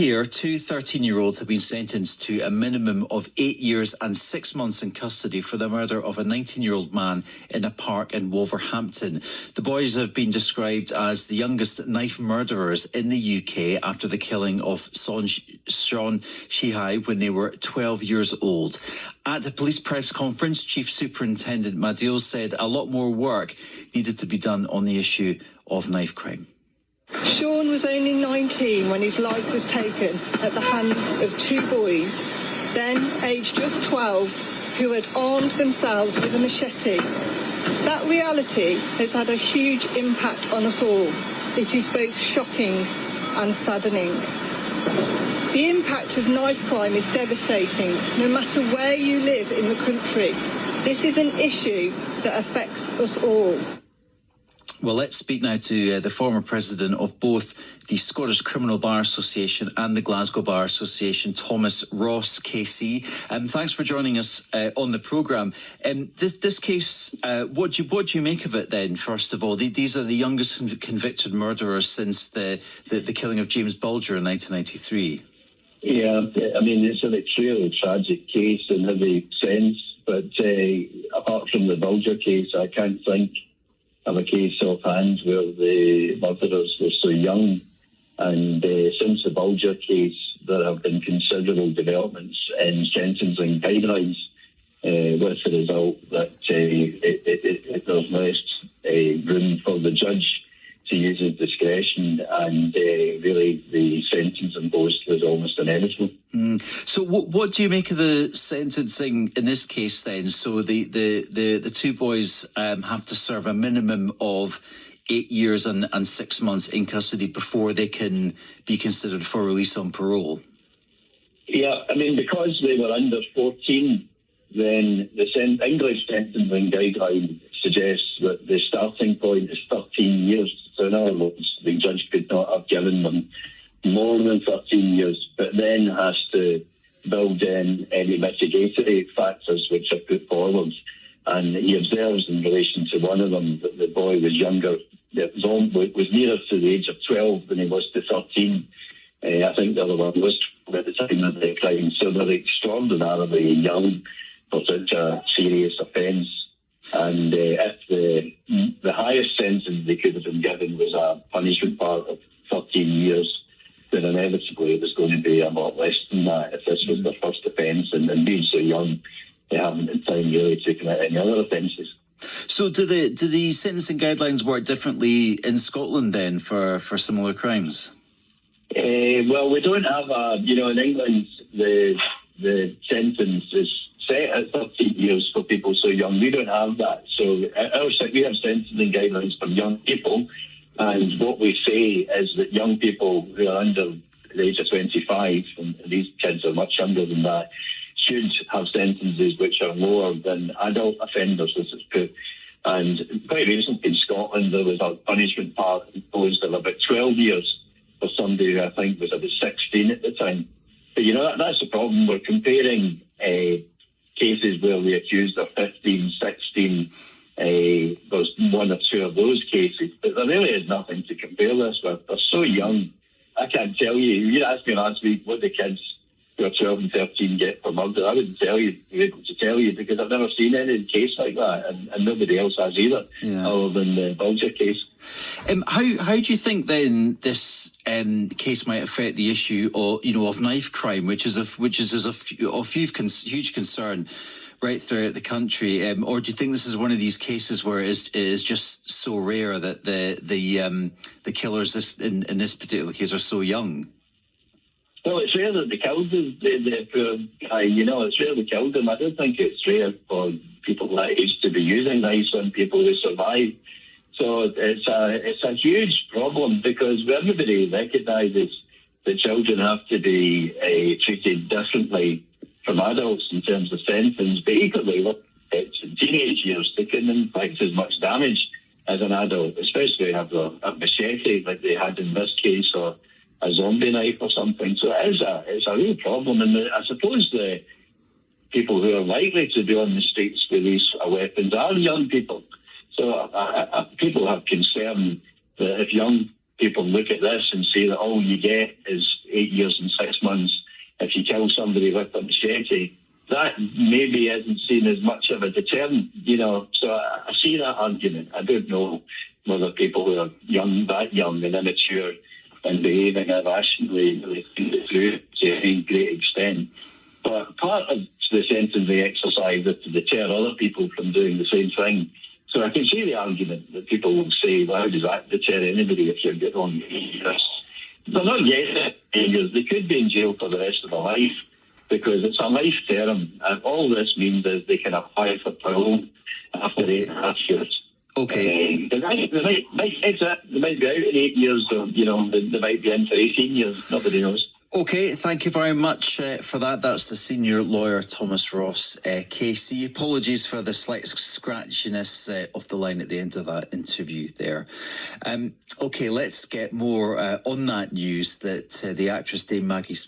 Here, two 13-year-olds have been sentenced to a minimum of 8 years and 6 months in custody for the murder of a 19-year-old man in a park in Wolverhampton. The boys have been described as the youngest knife murderers in the UK after the killing of Sean Shihai when they were 12 years old. At a police press conference, Chief Superintendent Madil said a lot more work needed to be done on the issue of knife crime. Sean was only 19 when his life was taken at the hands of two boys, then aged just 12, who had armed themselves with a machete. That reality has had a huge impact on us all. It is both shocking and saddening. The impact of knife crime is devastating, no matter where you live in the country. This is an issue that affects us all. Well, let's speak now to the former president of both the Scottish Criminal Bar Association and the Glasgow Bar Association, Thomas Ross, KC. Thanks for joining us on the programme. This case, what do you make of it then, first of all? These are the youngest convicted murderers since the killing of James Bulger in 1993. Yeah, I mean, it's an extremely tragic case in every sense, but apart from the Bulger case, I can't think of a case offhand where the murderers were so young. And since the Bulger case, there have been considerable developments in sentencing guidelines, with the result that there's less room for the judge to use his discretion, and really the sentence imposed was almost inevitable. So what do you make of the sentencing in this case then? So the two boys have to serve a minimum of 8 years and 6 months in custody before they can be considered for release on parole. Yeah, I mean, because they were under 14, then the English sentencing guideline suggests that the starting point is 13 years. So in other words, the judge could not have given them more than 13 years, but then has to build in any mitigatory factors which are put forward. And he observes in relation to one of them that the boy was younger, was nearer to the age of 12 than he was to 13. I think the other one was at the time of the crime. So they're extraordinarily young for such a serious offence. And if the highest sentence they could have been given was a punishment part of 13 years, then inevitably it was going to be a lot less than that if this was their first offence, and being so young, they haven't in time really to commit any other offences. So do the sentencing guidelines work differently in Scotland then for similar crimes? Well, we don't have in England, the sentence is set at 13 years for people so young. We don't have that. So we have sentencing guidelines for young people, and what we say is that young people who are under the age of 25, and these kids are much younger than that, should have sentences which are lower than adult offenders, as it's put. And quite recently in Scotland, there was a punishment part imposed of about 12 years for somebody who I think was about 16 at the time. But, that's the problem. We're comparing cases where the accused are 15, 16. There's one or two of those cases, but there really is nothing to compare this with. They're so young. I can't tell you. You asked me last week what the kids who are 12 and 13 get for murder. I wouldn't be able to tell you, because I've never seen any case like that, and nobody else has either, other than the Bulger case. How do you think then this case might affect the issue of knife crime, which is of huge concern right throughout the country, or do you think this is one of these cases where it is just so rare that the killers in this particular case are so young? Well, it's rare that they killed the poor guy. It's rare they killed him. I don't think it's rare for people that age to be using knives on people who survive. So it's a huge problem, because everybody recognises that children have to be treated differently from adults in terms of sentence, but equally, in teenage years, they can inflict as much damage as an adult, especially if a machete like they had in this case, or a zombie knife or something. So it's a real problem, and I suppose the people who are likely to be on the streets with these weapons are young people. So people have concern that if young people look at this and say that all you get is 8 years and 6 months if you kill somebody with a machete, that maybe isn't seen as much of a deterrent, So I see that argument. I don't know whether people who are that young and immature and behaving irrationally really think it through to any great extent. But part of the sentencing exercise is to deter other people from doing the same thing. So I can see the argument that people will say, well, how does that deter anybody if you get on 8 years? They're not getting 8 years. They could be in jail for the rest of their life because it's a life term. And all this means is they can apply for parole after 8.5 years. Okay. They might be out in 8 years, or, they might be in for 18 years. Nobody knows. Okay, thank you very much for that. That's the senior lawyer, Thomas Ross, KC. Apologies for the slight scratchiness of the line at the end of that interview there. Okay, let's get more on that news that the actress Dame Maggie